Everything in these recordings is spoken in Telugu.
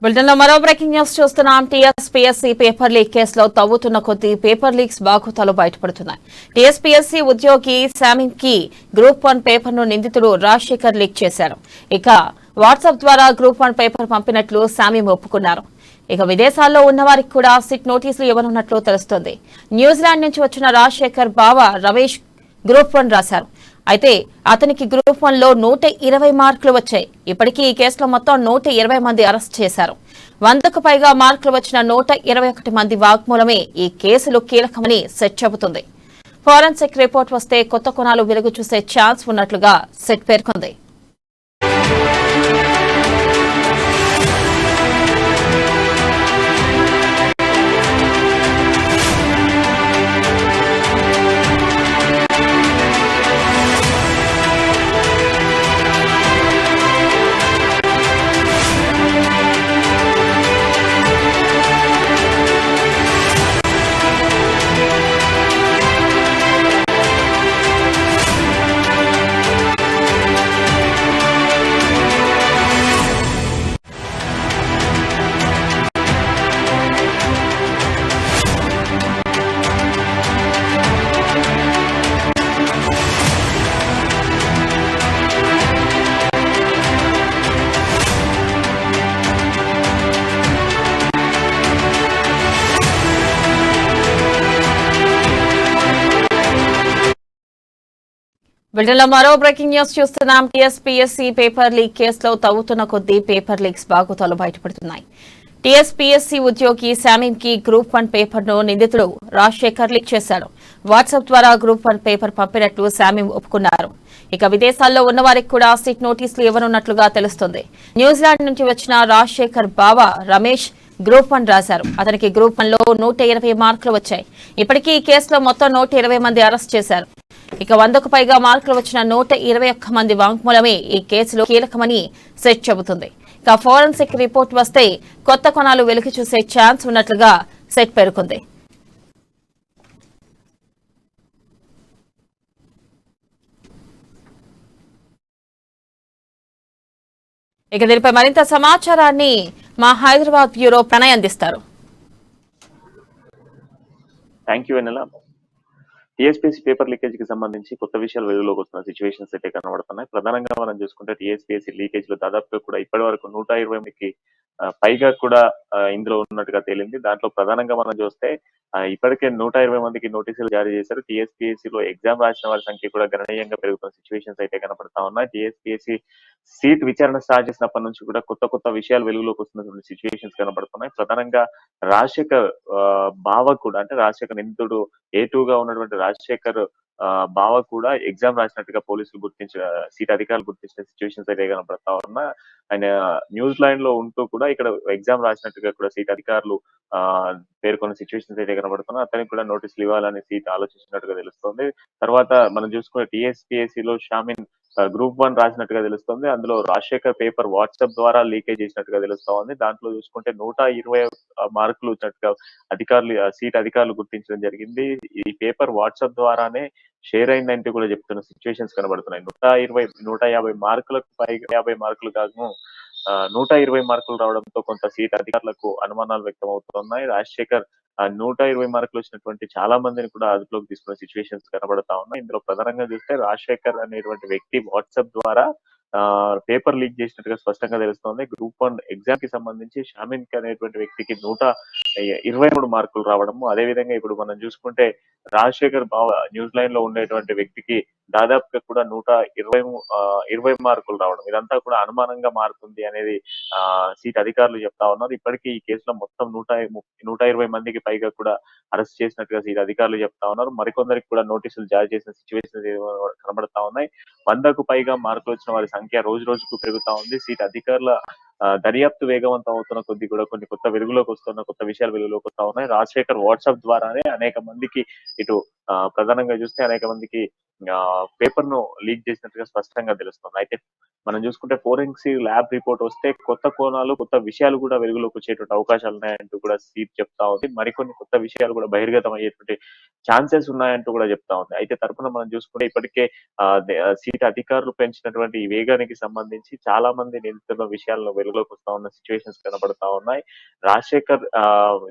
బులెటిన్ లో మరో బ్రేకింగ్ న్యూస్ చూస్తున్నాం. టీఎస్పీఎస్సీ పేపర్ లీక్ కేసులో తవ్వుతున్న కొద్దీ పేపర్ లీక్స్ బాగోతాలు బయటపడుతున్నాయి. టీఎస్పీఎస్సీ ఉద్యోగి శామిమ్ కి గ్రూప్ 1 పేపర్ ను నిందితుడు రాజశేఖర్ లీక్ చేశారు. ఇక వాట్సాప్ ద్వారా గ్రూప్ 1 పేపర్ పంపినట్లు శామిమ్ ఒప్పుకున్నారు. ఇక విదేశాల్లో ఉన్న వారికి కూడా సిట్ నోటీసులు ఇవ్వనున్నట్లు తెలుస్తోంది. న్యూజిలాండ్ నుంచి వచ్చిన రాజశేఖర్ బావ రమేష్ గ్రూప్ 1 రాశారు. అయితే అతనికి గ్రూప్ 1 లో 120 మార్కులు వచ్చాయి. ఇప్పటికీ ఈ కేసులో మొత్తం 120 మంది అరెస్ట్ చేశారు. 100కు పైగా మార్కులు వచ్చిన 121 మంది వాగ్మూలమే ఈ కేసులో కీలకమని సెట్ చెబుతుంది. ఫోరెన్సిక్ రిపోర్ట్ వస్తే కొత్త కోణాలు వెలుగు చూసే ఛాన్స్ ఉన్నట్లుగా సెట్ పేర్కొంది. బులెటిన్ లో మరో బ్రేకింగ్ న్యూస్ చూస్తున్నాం. టీఎస్పీఎస్సీ పేపర్ లీక్ కేసులో తవ్వుతున్న కొద్దీ పేపర్ లీక్స్ బాగోతాలు బయటపడుతున్నాయి. టీఎస్పీఎస్సీ ఉద్యోగి శామిమ్ కి గ్రూప్ 1 పేపర్ ను నిందితుడు రాజశేఖర్ లీక్ చేశాడు. వాట్సాప్ ద్వారా గ్రూప్ 1 పేపర్ పంపినట్లు శామిమ్ ఒప్పుకున్నారు. ఇక విదేశాల్లో ఉన్న వారికి కూడా సిట్ నోటీసులు ఇవ్వనున్నట్లుగా తెలుస్తోంది. న్యూజిలాండ్ నుంచి వచ్చిన రాజశేఖర్ బావ రమేష్ గ్రూప్ 1 రాశారు. అతనికి గ్రూప్ 1 లో 120 మార్కులు వచ్చాయి. ఇప్పటికీ ఈ కేసులో మొత్తం 120 మంది అరెస్ట్ చేశారు. ఇక 100కు పైగా మార్కులు వచ్చిన 121 మంది వాంగ్మూలమే ఈ కేసులో కీలకమని సెట్ చెబుతుంది. ఇక ఫోరెన్సిక్ రిపోర్ట్ వస్తే కొత్త కోణాలు వెలికి చూసే ఛాన్స్ ఉన్నట్లుగా సెట్ పేర్కొంది. ఇక దీనిపై మరింత సమాచారాన్ని మా హైదరాబాద్ బ్యూరో ప్రణయ్ అందిస్తారు. Thank you Vennela. TSPSC paper leakage కి సంబంధించి కొత్త విషయాలు వెలుగులోకి వస్తున్న సిచ్యువేషన్స్ అయితే కనబడుతున్నాయి. ప్రధానంగా మనం చూసుకుంటే టీఎస్పీఎస్సీ లీకేజ్ లో దాదాపుగా కూడా ఇప్పటి వరకు 120 మందికి పైగా కూడా ఇందులో ఉన్నట్టుగా తేలింది. దాంట్లో ప్రధానంగా మనం చూస్తే ఇప్పటికే 120 మందికి నోటీసులు జారీ చేశారు. టీఎస్పీఎస్సీ లో ఎగ్జామ్ రాసిన వారి సంఖ్య కూడా గణనీయంగా పెరుగుతున్న సిచ్యువేషన్స్ అయితే కనపడతా ఉన్నాయి. టీఎస్పీఎస్సీ సీట్ విచారణ స్టార్ట్ చేసినప్పటి నుంచి కూడా కొత్త విషయాలు వెలుగులోకి వస్తున్నటువంటి సిచ్యువేషన్స్ కనబడుతున్నాయి. ప్రధానంగా రాజశేఖర్ బావ కూడా, అంటే రాజశేఖర్ నిందితుడు A2 గా ఉన్నటువంటి రాజశేఖర్ బావ కూడా ఎగ్జామ్ రాసినట్టుగా పోలీసులు సీట్ అధికారులు గుర్తించిన సిచ్యువేషన్స్ అయితే కనపడతా ఉన్నా. ఆయన న్యూజిలాండ్ లో ఉంటూ కూడా ఇక్కడ ఎగ్జామ్ రాసినట్టుగా కూడా సీట్ అధికారులు పేర్కొన్న సిచ్యువేషన్స్ అయితే కనబడుతున్నా. అతనికి కూడా నోటీసులు ఇవ్వాలని సీట్ ఆలోచించినట్టుగా తెలుస్తోంది. తర్వాత మనం చూసుకునే టీఎస్పీఎస్సీ లో షామిన్ గ్రూప్ 1 రాసినట్టుగా తెలుస్తోంది. అందులో రాజశేఖర్ పేపర్ వాట్సాప్ ద్వారా లీకేజ్ చేసినట్టుగా తెలుస్తా ఉంది. దాంట్లో చూసుకుంటే 120 మార్కులు వచ్చినట్టుగా సీట్ అధికారులు గుర్తించడం జరిగింది. ఈ పేపర్ వాట్సాప్ ద్వారానే షేర్ అయిందంటే కూడా చెప్తున్న సిచ్యువేషన్స్ కనబడుతున్నాయి. 150 మార్కులకు పైగా 50 మార్కులు కాదు 120 మార్కులు రావడంతో కొంత సీట్ అధికారులకు అనుమానాలు వ్యక్తం అవుతున్నాయి. రాజశేఖర్ 120 మార్కులు వచ్చినటువంటి చాలా మందిని కూడా అదుపులోకి తీసుకున్న సిచ్యువేషన్స్ కనబడతా ఉన్నాయి. ఇందులో ప్రధానంగా చూస్తే రాజశేఖర్ అనేటువంటి వ్యక్తి వాట్సాప్ ద్వారా పేపర్ లీక్ చేసినట్టుగా స్పష్టంగా తెలుస్తోంది. గ్రూప్ 1 ఎగ్జామ్ కి సంబంధించి షామిన్ అనేటువంటి వ్యక్తికి 123 మార్కులు రావడము, అదేవిధంగా ఇప్పుడు మనం చూసుకుంటే రాజశేఖర్ బావ న్యూజిలాండ్ లో ఉండేటువంటి వ్యక్తికి దాదాపుగా కూడా 120 మార్కులు రావడం, ఇదంతా కూడా అనుమానంగా మారుతుంది అనేది సీట్ అధికారులు చెప్తా ఉన్నారు. ఇప్పటికీ ఈ కేసులో మొత్తం 120 మందికి పైగా కూడా అరెస్ట్ చేసినట్టుగా సీట్ అధికారులు చెప్తా ఉన్నారు. మరికొందరికి కూడా నోటీసులు జారీ చేసిన సిచ్యువేషన్ కనబడతా ఉన్నాయి. 100కు పైగా మార్కులు వచ్చిన వారి సంఖ్య రోజు రోజుకు పెరుగుతా ఉంది. సీట్ అధికారుల దర్యాప్తు వేగవంతం అవుతున్న కొద్ది కూడా కొన్ని కొత్త విషయాలు వెలుగులోకి వస్తా ఉన్నాయి. రాజశేఖర్ వాట్సాప్ ద్వారానే అనేక మందికి ఇటు ప్రధానంగా చూస్తే అనేక మందికి పేపర్ ను లీక్ చేసినట్టుగా స్పష్టంగా తెలుస్తుంది. అయితే మనం చూసుకుంటే ఫోరెన్సిక్ ల్యాబ్ రిపోర్ట్ వస్తే కొత్త కోణాలు, కొత్త విషయాలు కూడా వెలుగులోకి వచ్చేటువంటి అవకాశాలు ఉన్నాయంటూ కూడా సీట్ చెప్తా ఉంది. మరికొన్ని కొత్త విషయాలు కూడా బహిర్గతం అయ్యేటువంటి ఛాన్సెస్ ఉన్నాయంటూ కూడా చెప్తా ఉంది. అయితే తరపున మనం చూసుకుంటే ఇప్పటికే సీట్ అధికారులు పెంచినటువంటి ఈ వేగానికి సంబంధించి చాలా మంది నిందితుల విషయాల్లో వెలుగులోకి వస్తా ఉన్న సిచ్యువేషన్స్ కనబడతా ఉన్నాయి. రాజశేఖర్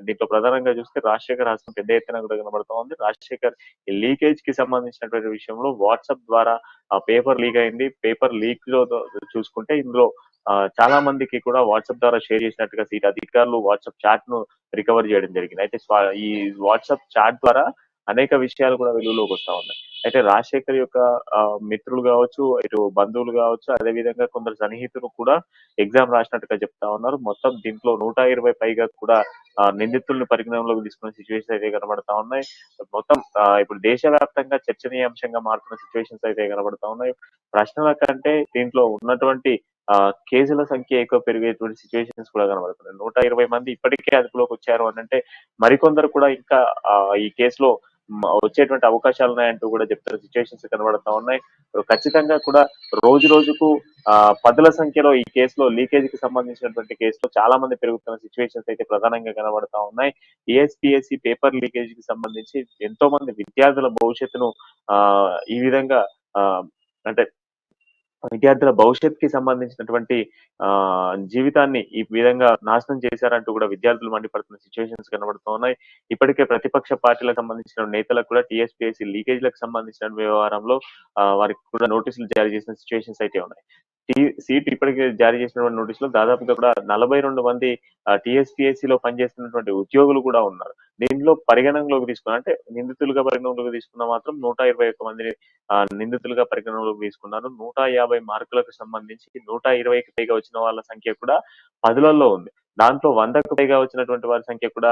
దీంట్లో ప్రధానంగా చూస్తే రాజశేఖర్ హస్తం పెద్ద ఎత్తున కూడా కనబడతా ఉంది. రాజశేఖర్ ఈ లీకేజ్ కి సంబంధించినటువంటి విషయంలో వాట్సాప్ ద్వారా పేపర్ లీక్ అయింది. పేపర్ లీక్ లో చూసుకుంటే ఇందులో చాలా మందికి కూడా వాట్సాప్ ద్వారా షేర్ చేసినట్టుగా సీట్ అధికారులు వాట్సాప్ చాట్ ను రికవర్ చేయడం జరిగింది. అయితే ఈ వాట్సాప్ చాట్ ద్వారా అనేక విషయాలు కూడా వెలుగులోకి వస్తా ఉన్నాయి. అయితే రాజశేఖర్ యొక్క మిత్రులు కావచ్చు, ఇటు బంధువులు కావచ్చు, అదే విధంగా కొందరు సన్నిహితులు కూడా ఎగ్జామ్ రాసినట్టుగా చెప్తా ఉన్నారు. మొత్తం దీంట్లో 120 పైగా కూడా నిందితులను పరిగణనలోకి తీసుకున్న సిచ్యువేషన్స్ అయితే కనబడతా ఉన్నాయి. మొత్తం ఇప్పుడు దేశవ్యాప్తంగా చర్చనీయాంశంగా మారుతున్న సిచ్యువేషన్స్ అయితే కనబడతా ఉన్నాయి. ప్రశ్నల కంటే దీంట్లో ఉన్నటువంటి కేసుల సంఖ్య ఎక్కువ పెరిగేటువంటి సిచ్యువేషన్స్ కూడా కనబడుతున్నాయి. 120 మంది ఇప్పటికే అదుపులోకి వచ్చారు అని అంటే మరికొందరు కూడా ఇంకా ఈ కేసులో వచ్చేటువంటి అవకాశాలు ఉన్నాయంటూ కూడా చెప్తున్న సిచ్యువేషన్స్ కనబడతా ఉన్నాయి. ఖచ్చితంగా కూడా రోజు రోజుకు పదుల సంఖ్యలో ఈ కేసులో లీకేజ్ కి సంబంధించినటువంటి కేసులో చాలా మంది పెరుగుతున్న సిచ్యువేషన్స్ అయితే ప్రధానంగా కనబడతా ఉన్నాయి. టీఎస్పీఎస్సీ పేపర్ లీకేజ్ కి సంబంధించి ఎంతో మంది విద్యార్థుల భవిష్యత్తును ఈ విధంగా అంటే విద్యార్థుల భవిష్యత్తుకి సంబంధించినటువంటి జీవితాన్ని ఈ విధంగా నాశనం చేశారంటూ కూడా విద్యార్థులు మండిపడుతున్న సిచ్యువేషన్స్ కనబడుతూ ఉన్నాయి. ఇప్పటికే ప్రతిపక్ష పార్టీలకు సంబంధించిన నేతలకు కూడా టీఎస్పీఎస్సీ లీకేజ్లకు సంబంధించిన వ్యవహారంలో వారికి కూడా నోటీసులు జారీ చేసిన సిచ్యువేషన్స్ అయితే ఉన్నాయి. సీట్ ఇప్పటికే జారీ చేసినటువంటి నోటీసులో దాదాపుగా కూడా 42 మంది టీఎస్పీఎస్సీలో పనిచేస్తున్నటువంటి ఉద్యోగులు కూడా ఉన్నారు. దీనిలో పరిగణనలోకి తీసుకున్న అంటే నిందితులుగా పరిగణనలోకి తీసుకున్న మాత్రం 121 మందిని నిందితులుగా పరిగణనలోకి తీసుకున్నారు. 150 మార్కులకు సంబంధించి 120కి పైగా వచ్చిన వాళ్ళ సంఖ్య కూడా 10లలో ఉంది. దాంట్లో 100కు పైగా వచ్చినటువంటి వారి సంఖ్య కూడా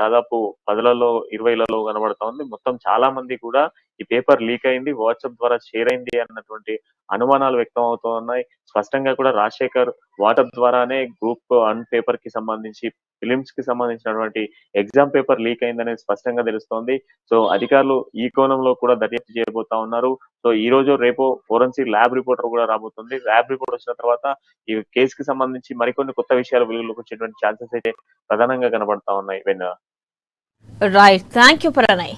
దాదాపు 10లలో 20లలో కనబడతా ఉంది. మొత్తం చాలా మంది కూడా ఈ పేపర్ లీక్ అయింది, వాట్సాప్ ద్వారా షేర్ అయింది అన్నటువంటి అనుమానాలు వ్యక్తం అవుతూ ఉన్నాయి. స్పష్టంగా కూడా రాజశేఖర్ వాట్సాప్ ద్వారానే గ్రూప్ 1 పేపర్ కి సంబంధించి ఫిలిమ్స్ కి సంబంధించినటువంటి ఎగ్జామ్ పేపర్ లీక్ అయిందనేది స్పష్టంగా తెలుస్తోంది. సో అధికారులు ఈ కోణంలో కూడా దర్యాప్తు చేయబోతా ఉన్నారు. సో ఈ రోజు రేపు ఫోరెన్సిక్ ల్యాబ్ రిపోర్టర్ కూడా రాబోతుంది. ల్యాబ్ రిపోర్ట్ వచ్చిన తర్వాత ఈ కేసుకి సంబంధించి మరికొన్ని కొత్త విషయాలు వెలుగులోకి వచ్చేటువంటి ఛాన్సెస్ అయితే ప్రధానంగా కనబడతా ఉన్నాయి. Right, thank you Pranay.